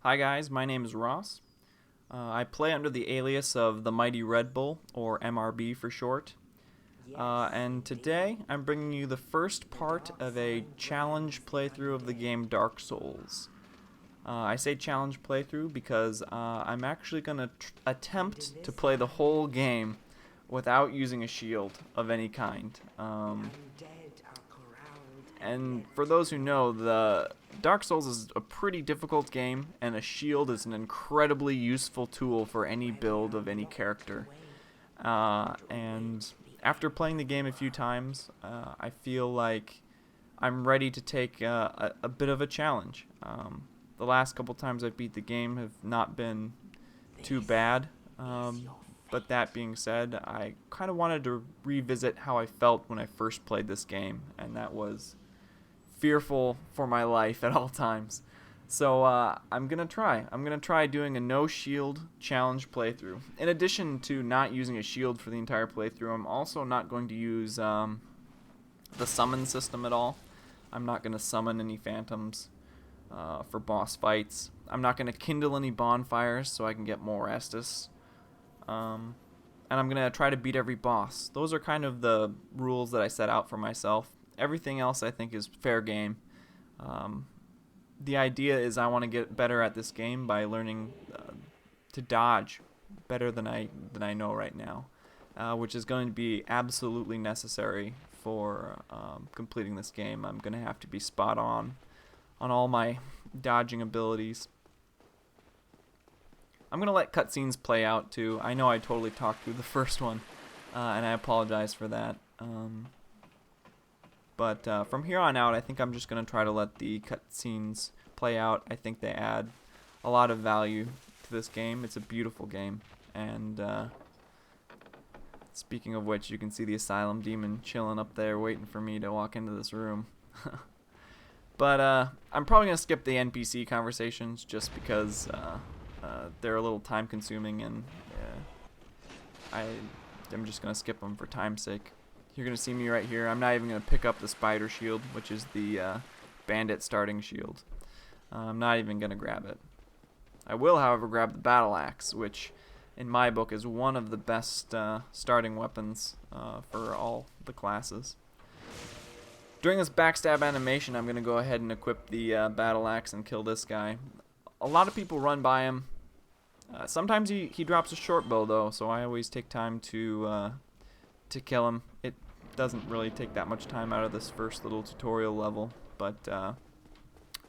Hi guys, my name is Ross. I play under the alias of TheMightyRedBull, or MRB for short. And today I'm bringing you the first part of a challenge playthrough of the game Dark Souls. I say challenge playthrough because I'm actually going to attempt to play the whole game without using a shield of any kind. And for those who know, the Dark Souls is a pretty difficult game, and a shield is an incredibly useful tool for any build of any character. And after playing the game a few times, I feel like I'm ready to take a bit of a challenge. The last couple times I've beat the game have not been too bad, but that being said, I kind of wanted to revisit how I felt when I first played this game, and that was fearful for my life at all times. So I'm gonna try doing a no shield challenge playthrough. In addition to not using a shield for the entire playthrough, I'm also not going to use the summon system at all. I'm not going to summon any phantoms for boss fights. I'm not going to kindle any bonfires so I can get more Estus. And I'm going to try to beat every boss. Those are kind of the rules that I set out for myself. Everything else I think is fair game. The idea is I want to get better at this game by learning to dodge better than I know right now, which is going to be absolutely necessary for completing this game. I'm going to have to be spot on all my dodging abilities. I'm going to let cutscenes play out too. I know I totally talked through the first one, and I apologize for that. But from here on out, I think I'm just going to try to let the cutscenes play out. I think they add a lot of value to this game. It's a beautiful game. And speaking of which, you can see the Asylum Demon chilling up there waiting for me to walk into this room. But I'm probably going to skip the NPC conversations just because they're a little time consuming, and I'm just going to skip them for time's sake. You're going to see me right here. I'm not even going to pick up the spider shield, which is the bandit starting shield. I'm not even going to grab it. I will, however, grab the battle axe, which in my book is one of the best starting weapons for all the classes. During this backstab animation, I'm going to go ahead and equip the battle axe and kill this guy. A lot of people run by him. Sometimes he drops a short bow, though, so I always take time to kill him. It doesn't really take that much time out of this first little tutorial level, but I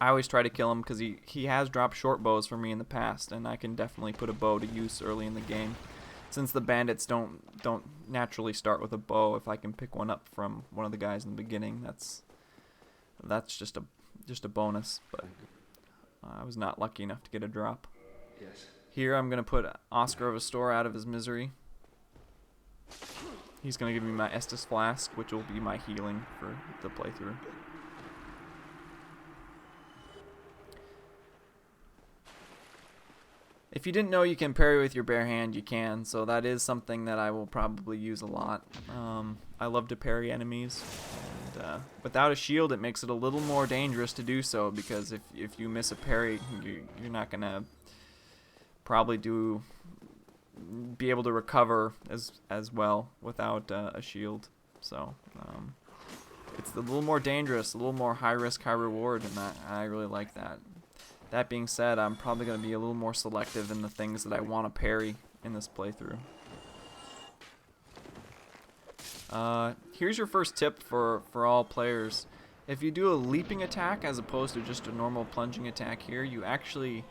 always try to kill him because he has dropped short bows for me in the past, and I can definitely put a bow to use early in the game. Since the bandits don't naturally start with a bow, if I can pick one up from one of the guys in the beginning, that's just a bonus. But I was not lucky enough to get a drop. Yes. Here I'm gonna put Oscar of Astor out of his misery. He's going to give me my Estus Flask, which will be my healing for the playthrough. If you didn't know you can parry with your bare hand, you can, so that is something that I will probably use a lot. I love to parry enemies, and without a shield it makes it a little more dangerous to do so, because if you miss a parry, you're not going to probably be able to recover as well without a shield. So it's a little more dangerous, a little more high risk, high reward, and I really like that. That being said, I'm probably going to be a little more selective in the things that I want to parry in this playthrough. Here's your first tip for all players. If you do a leaping attack as opposed to just a normal plunging attack here, you actually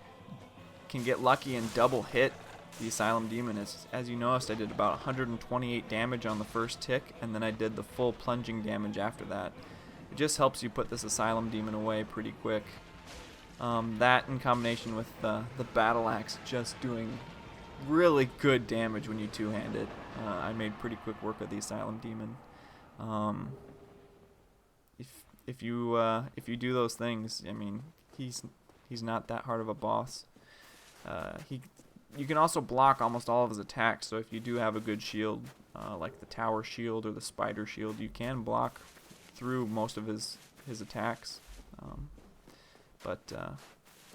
can get lucky and double hit the Asylum Demon. As you noticed, I did about 128 damage on the first tick, and then I did the full plunging damage after that. It just helps you put this Asylum Demon away pretty quick. That in combination with the battle axe just doing really good damage when you two-hand it. I made pretty quick work of the Asylum Demon. If you do those things, I mean, he's not that hard of a boss. You can also block almost all of his attacks, so if you do have a good shield, like the tower shield or the spider shield, you can block through most of his attacks. But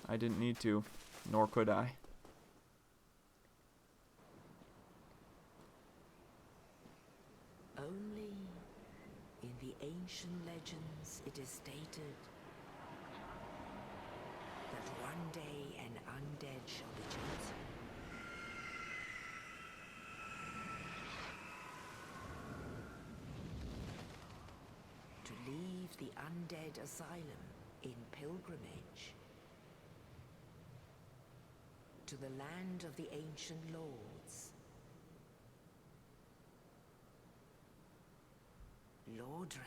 I didn't need to. nor could I. Only in the ancient legends it is stated that one day an undead shall be chosen. To leave the undead asylum in pilgrimage to the land of the ancient lords. Lordran.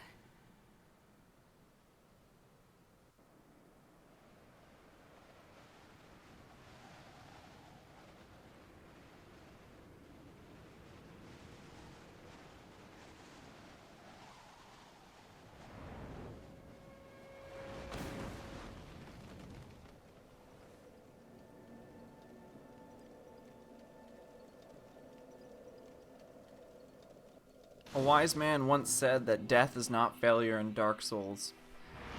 A wise man once said that death is not failure in Dark Souls.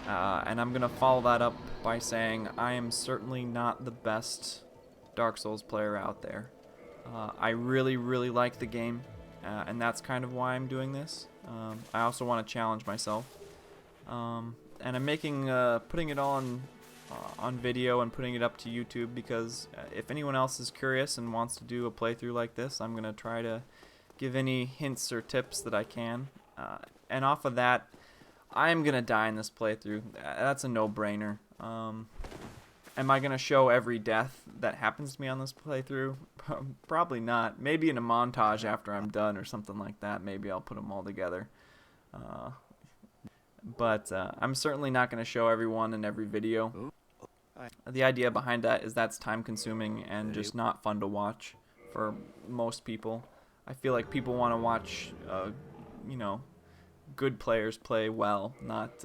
And I'm going to follow that up by saying I am certainly not the best Dark Souls player out there. I really, really like the game, and that's kind of why I'm doing this. I also want to challenge myself. And I'm making, putting it on video and putting it up to YouTube because if anyone else is curious and wants to do a playthrough like this, I'm going to try to give any hints or tips that I can. And off of that, I'm going to die in this playthrough. That's a no-brainer. Am I going to show every death that happens to me on this playthrough? Probably not. Maybe in a montage after I'm done or something like that. Maybe I'll put them all together. But I'm certainly not going to show everyone in every video. The idea behind that is that's time-consuming and just not fun to watch for most people. I feel like people want to watch, you know, good players play well, not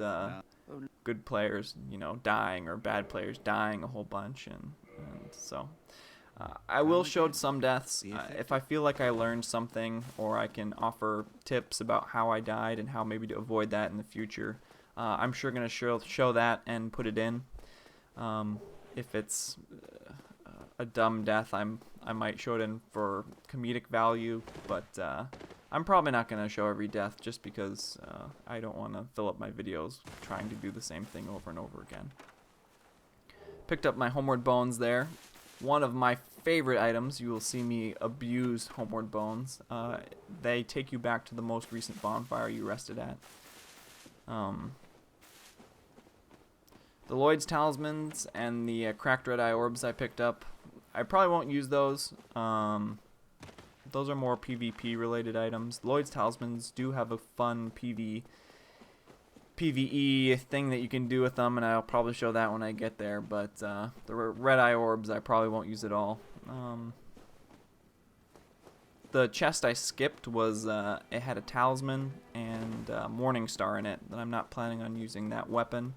good players, you know, dying or bad players dying a whole bunch. And so I will show some deaths if I feel like I learned something or I can offer tips about how I died and how maybe to avoid that in the future. I'm sure going to show that and put it in. If it's a dumb death, I might show it in for comedic value, but I'm probably not going to show every death just because I don't want to fill up my videos trying to do the same thing over and over again. Picked up my Homeward Bones there. One of my favorite items. You will see me abuse Homeward Bones. They take you back to the most recent bonfire you rested at. The Lloyd's Talismans and the Cracked Red Eye Orbs I picked up, I probably won't use those. Those are more PvP related items. Lloyd's Talismans do have a fun PvE thing that you can do with them, and I'll probably show that when I get there. But the Red Eye Orbs I probably won't use at all. The chest I skipped was it had a talisman and Morning Star in it, and I'm not planning on using that weapon.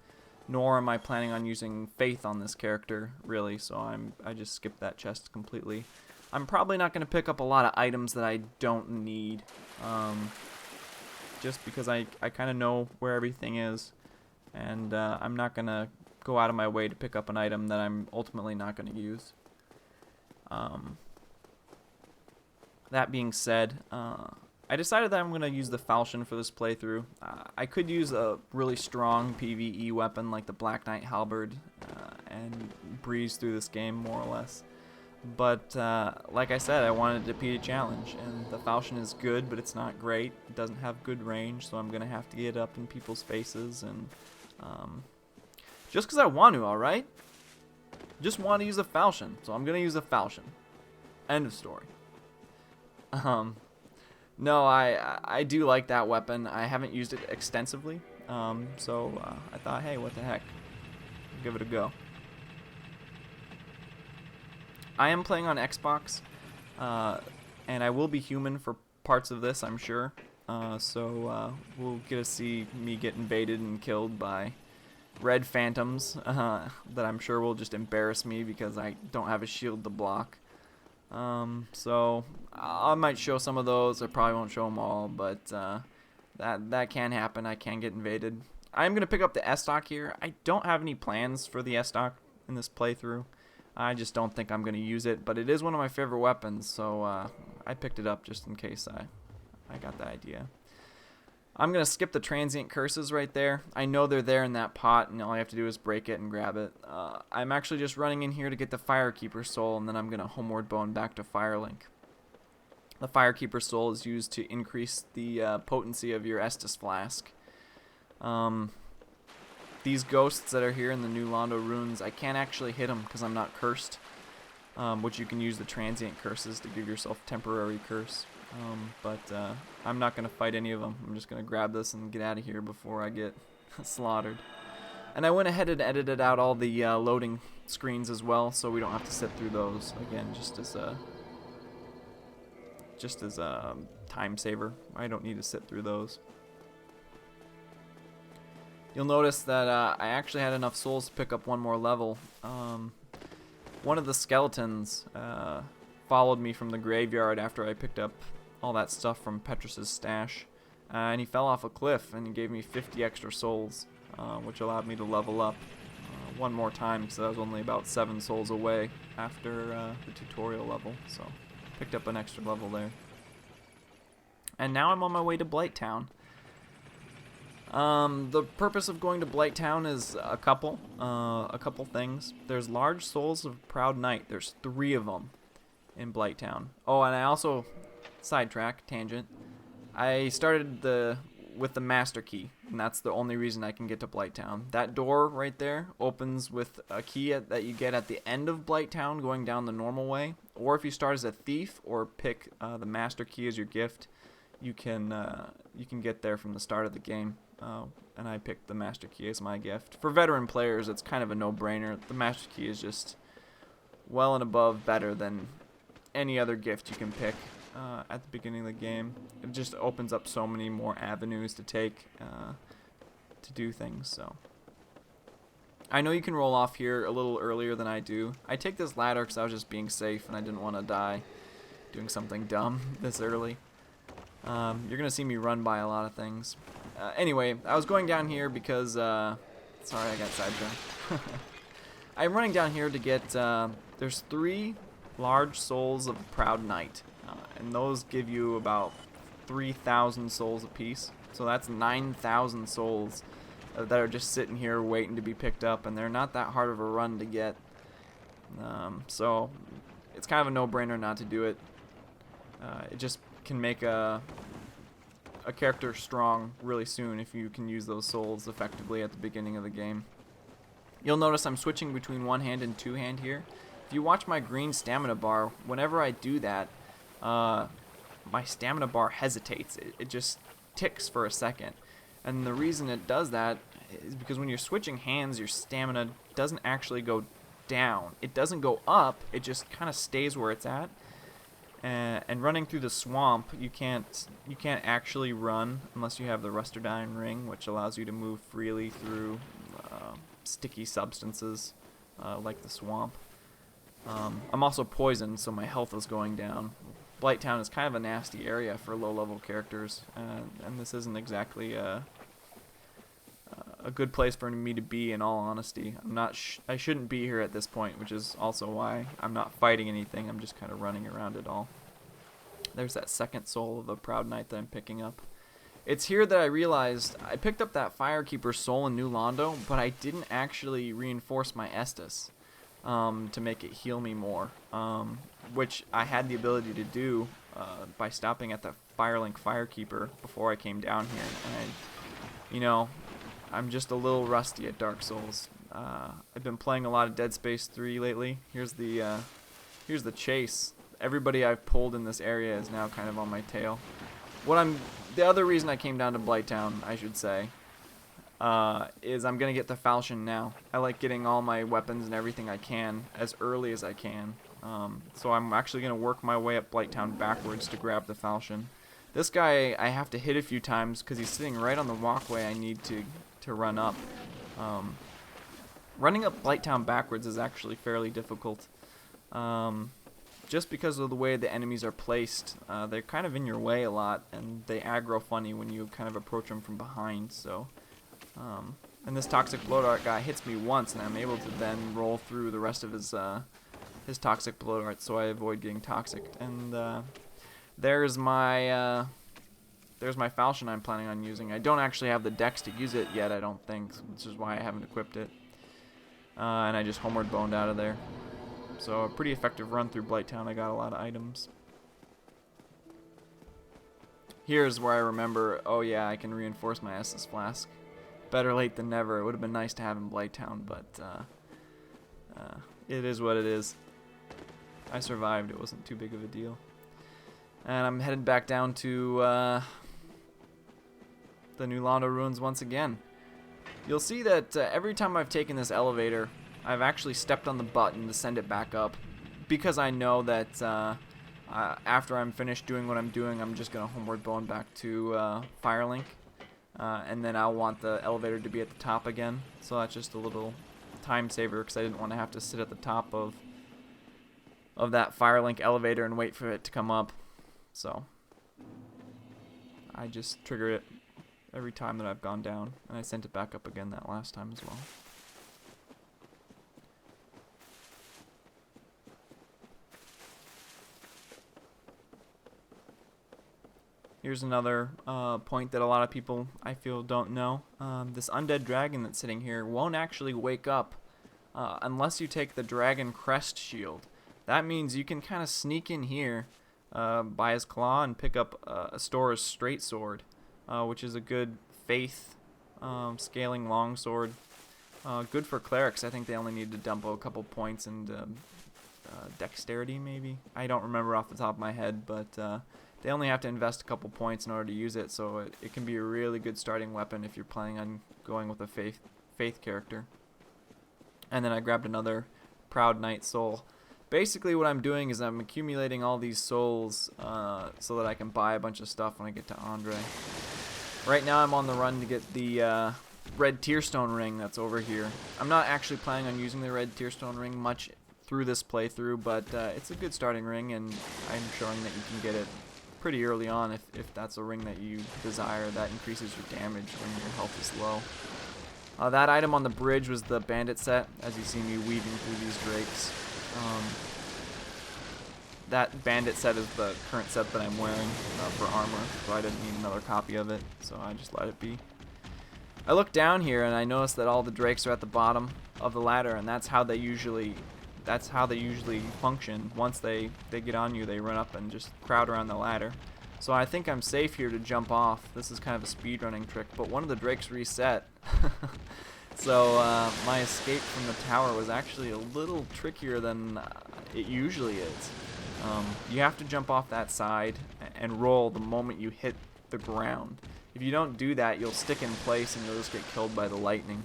Nor am I planning on using Faith on this character, really, so I just skipped that chest completely. I'm probably not going to pick up a lot of items that I don't need, just because I kind of know where everything is, and I'm not going to go out of my way to pick up an item that I'm ultimately not going to use. That being said, I decided that I'm going to use the falchion for this playthrough. I could use a really strong PvE weapon like the Black Knight Halberd and breeze through this game more or less. But like I said, I wanted to beat a challenge, and the falchion is good, but it's not great. It doesn't have good range, so I'm going to have to get up in people's faces, and just because I want to, alright? Just want to use a falchion, so I'm going to use a falchion. End of story. No, I do like that weapon. I haven't used it extensively, so I thought, hey, what the heck, give it a go. I am playing on Xbox, and I will be human for parts of this, I'm sure. So we'll get to see me get invaded and killed by red phantoms that I'm sure will just embarrass me because I don't have a shield to block. So I might show some of those. I probably won't show them all, but that can happen. I can get invaded. I'm going to pick up the S-Stock here. I don't have any plans for the S-Stock in this playthrough. I just don't think I'm going to use it, but it is one of my favorite weapons, so I picked it up just in case I got the idea. I'm going to skip the transient curses right there. I know they're there in that pot, and all I have to do is break it and grab it. I'm actually just running in here to get the Firekeeper Soul, and then I'm going to Homeward Bone back to Firelink. The Firekeeper Soul is used to increase the potency of your Estus Flask. These ghosts that are here in the New Londo runes, I can't actually hit them because I'm not cursed, which you can use the transient curses to give yourself temporary curse. But I'm not going to fight any of them. I'm just going to grab this and get out of here before I get slaughtered. And I went ahead and edited out all the loading screens as well, so we don't have to sit through those. Again, just as a time saver. I don't need to sit through those. You'll notice that I actually had enough souls to pick up one more level. One of the skeletons followed me from the graveyard after I picked up all that stuff from Petrus's stash, and he fell off a cliff and he gave me 50 extra souls, which allowed me to level up one more time because I was only about 7 souls away after the tutorial level, so picked up an extra level there. And now I'm on my way to Blighttown. The purpose of going to Blighttown is a couple things. There's large souls of Proud Knight. There's 3 of them in Blighttown. Oh, and I also, sidetrack, tangent, I started with the master key, and that's the only reason I can get to Blighttown. That door right there opens with a key that you get at the end of Blighttown going down the normal way, or if you start as a thief or pick the master key as your gift, you can get there from the start of the game. And I picked the master key as my gift. For veteran players, it's kind of a no-brainer. The master key is just well and above better than any other gift you can pick at the beginning of the game. It just opens up so many more avenues to take to do things. So I know you can roll off here a little earlier than I do. I take this ladder because I was just being safe and I didn't want to die doing something dumb this early. You're going to see me run by a lot of things. Anyway, I was going down here because, sorry, I got sidetracked. I'm running down here to get, there's 3 large souls of Proud Knight, and those give you about 3,000 souls apiece. So that's 9,000 souls that are just sitting here waiting to be picked up, and they're not that hard of a run to get. So it's kind of a no-brainer not to do it. It just can make a character strong really soon if you can use those souls effectively at the beginning of the game. You'll notice I'm switching between one hand and two hand here. If you watch my green stamina bar, whenever I do that, my stamina bar hesitates. It just ticks for a second. And the reason it does that is because when you're switching hands, your stamina doesn't actually go down. It doesn't go up, it just kind of stays where it's at. And running through the swamp, you can't actually run unless you have the Rustodine Ring, which allows you to move freely through sticky substances like the swamp. I'm also poisoned, so my health is going down. Blighttown is kind of a nasty area for low-level characters, and this isn't exactly a good place for me to be, in all honesty. I shouldn't be here at this point, which is also why I'm not fighting anything. I'm just kind of running around it all. There's that second soul of a Proud Knight that I'm picking up. It's here that I realized I picked up that Firekeeper soul in New Londo, but I didn't actually reinforce my Estus to make it heal me more, which I had the ability to do by stopping at the Firelink Firekeeper before I came down here. And I'm just a little rusty at Dark Souls. I've been playing a lot of Dead Space 3 lately. Here's the chase. Everybody I've pulled in this area is now kind of on my tail. The other reason I came down to Blighttown, I should say, is I'm gonna get the falchion now. I like getting all my weapons and everything I can as early as I can. So I'm actually gonna work my way up Blighttown backwards to grab the falchion. This guy I have to hit a few times because he's sitting right on the walkway I need to run up. Running up Blighttown backwards is actually fairly difficult. Just because of the way the enemies are placed, they're kind of in your way a lot, and they aggro funny when you kind of approach them from behind. So, and this toxic blow dart guy hits me once, and I'm able to then roll through the rest of his his toxic blow dart, so I avoid getting toxic. And there's my falchion I'm planning on using. I don't actually have the dex to use it yet, I don't think, which is why I haven't equipped it. And I just homeward boned out of there. So a pretty effective run through Blighttown. I got a lot of items. Here's where I remember, oh yeah, I can reinforce my Estus Flask. Better late than never. It would have been nice to have in Blighttown, but it is what it is. I survived. It wasn't too big of a deal. And I'm headed back down to the New Londo Ruins once again. You'll see that every time I've taken this elevator, I've actually stepped on the button to send it back up, because I know that after I'm finished doing what I'm doing, I'm just going to homeward bone back to Firelink, and then I'll want the elevator to be at the top again. So that's just a little time saver, because I didn't want to have to sit at the top of that Firelink elevator and wait for it to come up. So I just triggered it every time that I've gone down, and I sent it back up again that last time as well. Here's another point that a lot of people, I feel, don't know. This undead dragon that's sitting here won't actually wake up unless you take the dragon crest shield. That means you can kind of sneak in here by his claw and pick up Astora's straight sword, which is a good faith scaling longsword. Good for clerics. I think they only need to dump a couple points and dexterity, maybe. I don't remember off the top of my head, but they only have to invest a couple points in order to use it, so it can be a really good starting weapon if you're planning on going with a faith character. And then I grabbed another Proud Knight soul. Basically what I'm doing is I'm accumulating all these souls so that I can buy a bunch of stuff when I get to Andre. Right now I'm on the run to get the red Tearstone ring that's over here. I'm not actually planning on using the red Tearstone ring much through this playthrough, but it's a good starting ring, and I'm showing that you can get it pretty early on if that's a ring that you desire. That increases your damage when your health is low. That item on the bridge was the bandit set, as you see me weaving through these drakes. That bandit set is the current set that I'm wearing for armor, so I didn't need another copy of it, so I just let it be. I look down here and I notice that all the drakes are at the bottom of the ladder, and that's how they usually function. Once they get on you, they run up and just crowd around the ladder. So I think I'm safe here to jump off. This is kind of a speedrunning trick, but one of the drakes reset. So my escape from the tower was actually a little trickier than it usually is. You have to jump off that side and roll the moment you hit the ground. If you don't do that, you'll stick in place and you'll just get killed by the lightning.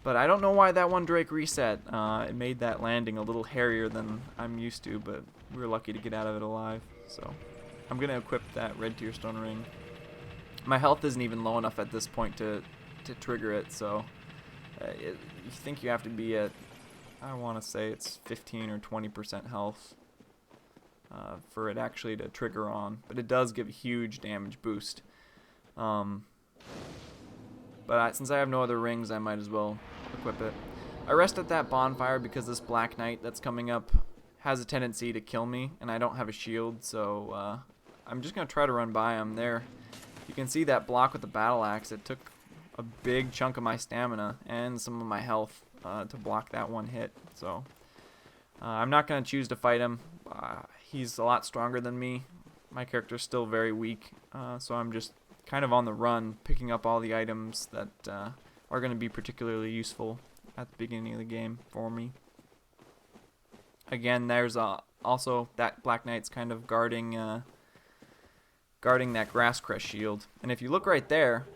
But I don't know why that one drake reset. It made that landing a little hairier than I'm used to, but we were lucky to get out of it alive. So I'm going to equip that red Tearstone ring. My health isn't even low enough at this point to trigger it, so you think you have to be at, I want to say it's 15 or 20% health for it actually to trigger on, but it does give a huge damage boost. But since I have no other rings, I might as well equip it. I rest at that bonfire because this Black Knight that's coming up has a tendency to kill me, and I don't have a shield, so I'm just going to try to run by him there. You can see that block with the battle axe. It took a big chunk of my stamina and some of my health to block that one hit, so I'm not going to choose to fight him. He's a lot stronger than me. My character's still very weak, so I'm just kind of on the run, picking up all the items that are going to be particularly useful at the beginning of the game for me. Again, there's also that Black Knight's kind of guarding that grass crest shield, and if you look right there,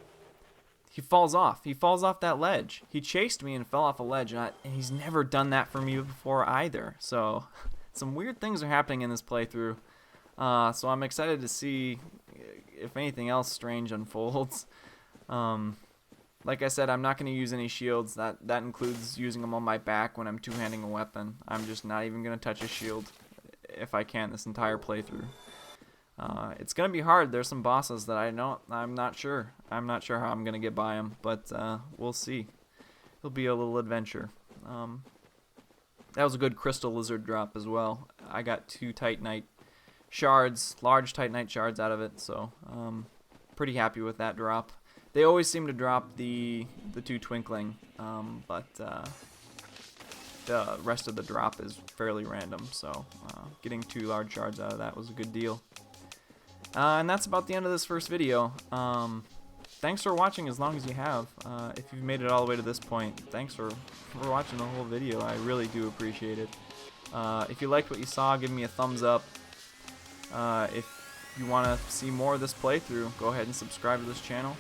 he falls off. He falls off that ledge. He chased me and fell off a ledge, and he's never done that for me before either. So some weird things are happening in this playthrough. So I'm excited to see if anything else strange unfolds. Like I said, I'm not going to use any shields. That includes using them on my back when I'm two-handing a weapon. I'm just not even going to touch a shield if I can this entire playthrough. It's going to be hard. There's some bosses that I'm not sure. I'm not sure how I'm going to get by them, but we'll see. It'll be a little adventure. That was a good crystal lizard drop as well. I got 2 Titanite shards, large Titanite shards out of it, so pretty happy with that drop. They always seem to drop the 2 twinkling, but the rest of the drop is fairly random, so getting 2 large shards out of that was a good deal. And that's about the end of this first video. Thanks for watching as long as you have. If you've made it all the way to this point, thanks for watching the whole video. I really do appreciate it. If you liked what you saw, give me a thumbs up. If you want to see more of this playthrough, go ahead and subscribe to this channel.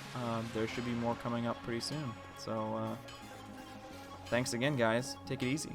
There should be more coming up pretty soon. So, thanks again, guys. Take it easy.